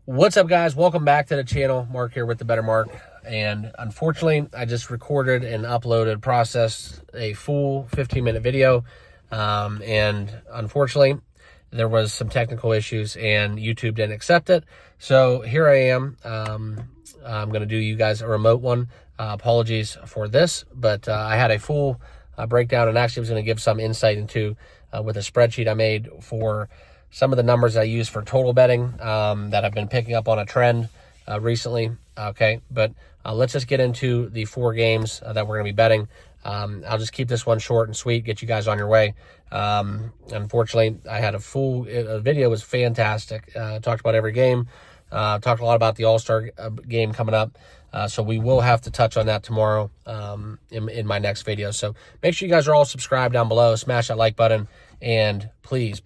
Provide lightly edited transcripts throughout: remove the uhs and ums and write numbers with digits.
What's up, guys? Welcome back to the channel. Mark here with the Better Mark. And unfortunately, I just recorded and uploaded, processed a full 15-minute video. And unfortunately, there was some technical issues and YouTube didn't accept it. So here I am. I'm going to do you guys a remote one. Apologies for this, but I had a full breakdown and actually was going to give some insight into with a spreadsheet I made for some of the numbers I use for total betting that I've been picking up on a trend recently. Okay, but let's just get into the 4 games that we're going to be betting. I'll just keep this one short and sweet, get you guys on your way. Unfortunately, I had a full video. Was fantastic. Talked about every game. Talked a lot about the All-Star game coming up. So we will have to touch on that tomorrow in my next video. So make sure you guys are all subscribed down below. Smash that like button. And please,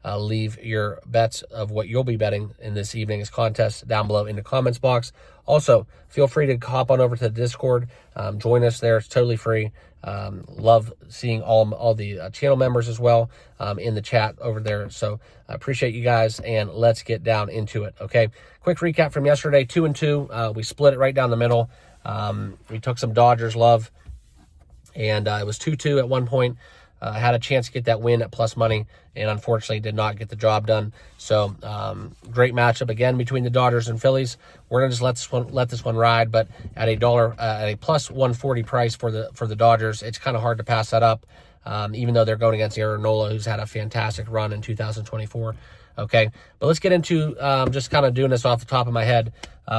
leave your bets of what you'll be betting in this evening's contest down below in the comments box. Also, feel free to hop on over to the Discord. Join us there. It's totally free. Love seeing all the channel members as well in the chat over there. So I appreciate you guys, and let's get down into it. Okay, quick recap from yesterday: 2-2. We split it right down the middle. We took some Dodgers love, and it was 2-2 at one point. I had a chance to get that win at plus money, and unfortunately did not get the job done. So great matchup again between the Dodgers and Phillies. We're gonna just let this one ride, but at a plus 140 price for the Dodgers, it's kind of hard to pass that up. Even though they're going against Aaron Nola, who's had a fantastic run in 2024. Okay, but let's get into just kind of doing this off the top of my head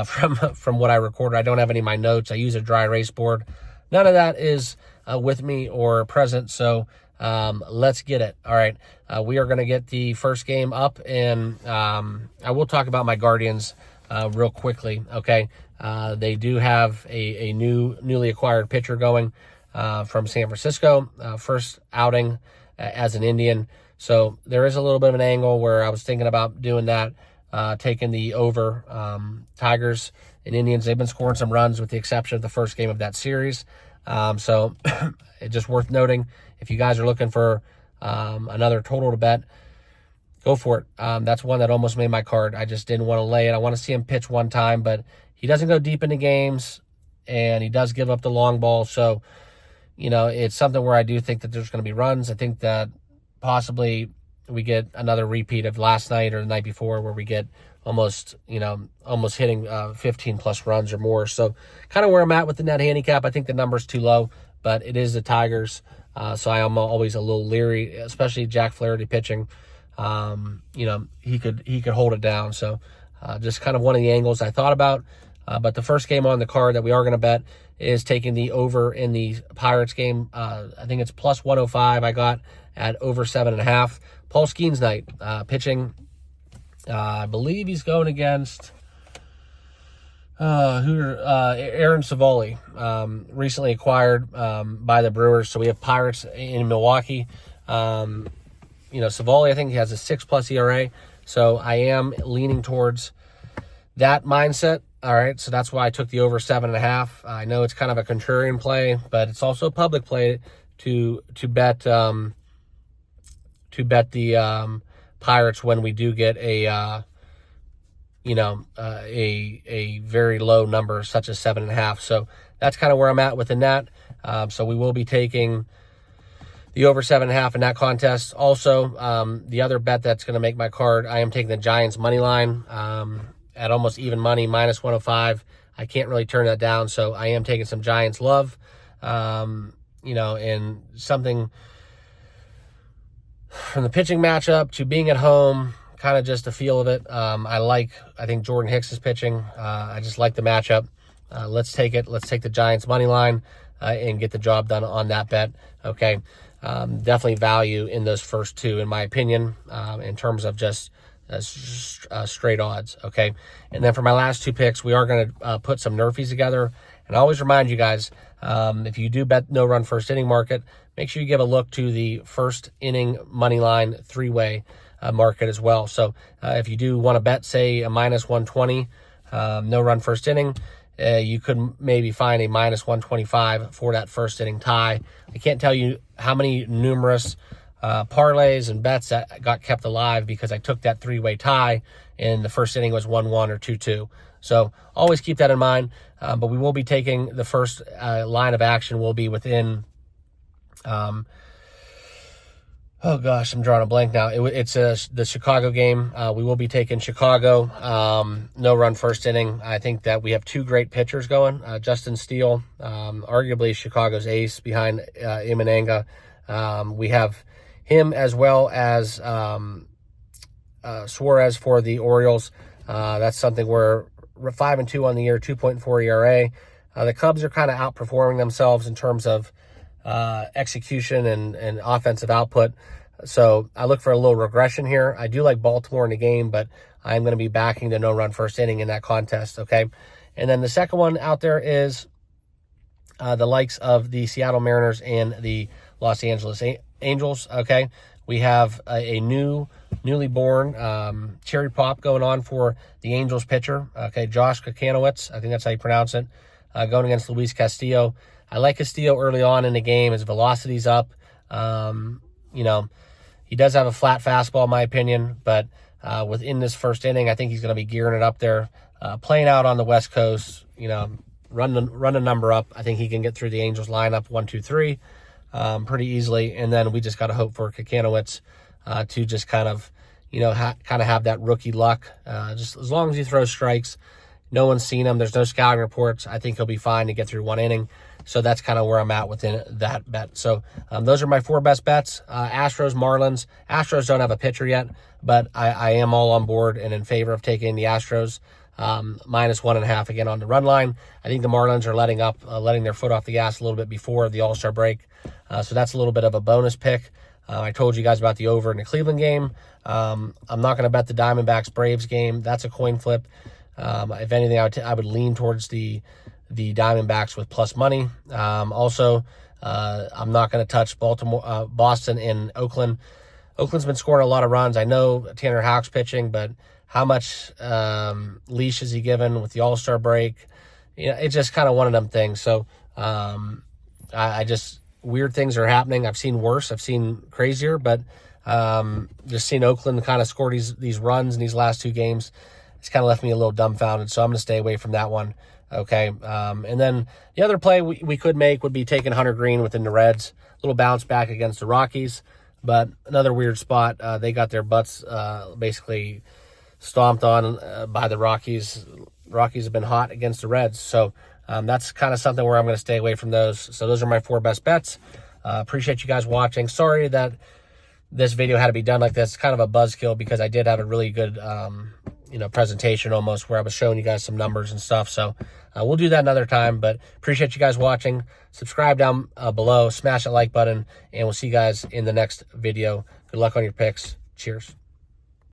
from what I recorded. I don't have any of my notes. I use a dry erase board. None of that is with me or present, so let's get it. All right, we are going to get the first game up, and I will talk about my Guardians real quickly. Okay, they do have a newly acquired pitcher going from San Francisco, first outing as an Indian. So there is a little bit of an angle where I was thinking about doing that, taking the over. Tigers and Indians, they've been scoring some runs with the exception of the first game of that series. So it's just worth noting, if you guys are looking for another total to bet, go for it. That's one that almost made my card. I just didn't want to lay it. I want to see him pitch one time, but he doesn't go deep into games, and he does give up the long ball. So, you know, it's something where I do think that there's going to be runs. I think that possibly we get another repeat of last night or the night before where we get almost hitting 15+ runs or more. So kind of where I'm at with the net handicap. I think the number's too low, but it is the Tigers. So I am always a little leery, especially Jack Flaherty pitching. He could hold it down. So just kind of one of the angles I thought about. But the first game on the card that we are going to bet is taking the over in the Pirates game. I think it's plus 105. I got at over 7.5. Paul Skeens night pitching. I believe he's going against Aaron Savali, recently acquired by the Brewers. So we have Pirates in Milwaukee. Savali, I think he has a 6+ ERA. So I am leaning towards that mindset. All right, so that's why I took the over 7.5. I know it's kind of a contrarian play, but it's also a public play to bet the Pirates when we do get a very low number such as 7.5. So that's kind of where I'm at with the net. So we will be taking the over 7.5 in that contest. Also, the other bet that's going to make my card, I am taking the Giants money line at almost even money, minus 105. I can't really turn that down, so I am taking some Giants love. And something from the pitching matchup to being at home, kind of just a feel of it. I think Jordan Hicks is pitching. I just like the matchup. Let's take it. Let's take the Giants money line and get the job done on that bet. Okay. Definitely value in those first two, in my opinion, in terms of just straight odds. Okay. And then for my last 2 picks, we are going to put some nrfis together. And I always remind you guys, if you do bet no run first inning market, make sure you give a look to the first inning money line 3-way market as well. So if you do want to bet, say, a minus 120, no run first inning, you could maybe find a minus 125 for that first inning tie. I can't tell you how many numerous parlays and bets that got kept alive because I took that three-way tie and the first inning was 1-1 or 2-2. So always keep that in mind. But we will be taking the first line of action will be within, oh gosh, I'm drawing a blank now. It's the Chicago game. We will be taking Chicago. No run first inning. I think that we have two great pitchers going. Justin Steele, arguably Chicago's ace behind Imananga. We have him as well as Suarez for the Orioles. That's something we're 5-2 on the year, 2.4 ERA. The Cubs are kind of outperforming themselves in terms of execution and offensive output. So I look for a little regression here. I do like Baltimore in the game, but I'm going to be backing the no-run first inning in that contest, okay? And then the second one out there is the likes of the Seattle Mariners and the Los Angeles Angels, okay? We have a newly born cherry pop going on for the Angels pitcher, okay? Josh Kokanowitz, I think that's how you pronounce it, going against Luis Castillo. I like Castillo early on in the game. His velocity's up. You know, he does have a flat fastball, in my opinion, but within this first inning, I think he's going to be gearing it up there, playing out on the West Coast, you know, run the number up. I think he can get through the Angels lineup 1, 2, 3 pretty easily, and then we just got to hope for Kokanowitz to just kind of, you know, have that rookie luck. Just as long as he throws strikes, no one's seen him. There's no scouting reports. I think he'll be fine to get through one inning. So that's kind of where I'm at within that bet. So those are my 4 best bets. Astros, Marlins. Astros don't have a pitcher yet, but I am all on board and in favor of taking the Astros. -1.5 again on the run line. I think the Marlins are letting their foot off the gas a little bit before the All-Star break. So that's a little bit of a bonus pick. I told you guys about the over in the Cleveland game. I'm not going to bet the Diamondbacks-Braves game. That's a coin flip. If anything, I would lean towards the Diamondbacks with plus money. Also, I'm not going to touch Boston and Oakland. Oakland's been scoring a lot of runs. I know Tanner Houck's pitching, but how much leash is he given with the All-Star break? You know, it's just kind of one of them things. So I just, weird things are happening. I've seen worse. I've seen crazier, but just seeing Oakland kind of score these runs in these last 2 games, it's kind of left me a little dumbfounded. So I'm going to stay away from that one. Okay. And then the other play we could make would be taking Hunter Green within the Reds. A little bounce back against the Rockies, but another weird spot. They got their butts basically stomped on by the Rockies. Rockies have been hot against the Reds. So that's kind of something where I'm going to stay away from those. So those are my 4 best bets. Appreciate you guys watching. Sorry that this video had to be done like this. It's kind of a buzzkill because I did have a really good presentation almost where I was showing you guys some numbers and stuff. So we'll do that another time, but appreciate you guys watching. Subscribe down below, smash that like button, and we'll see you guys in the next video. Good luck on your picks. Cheers.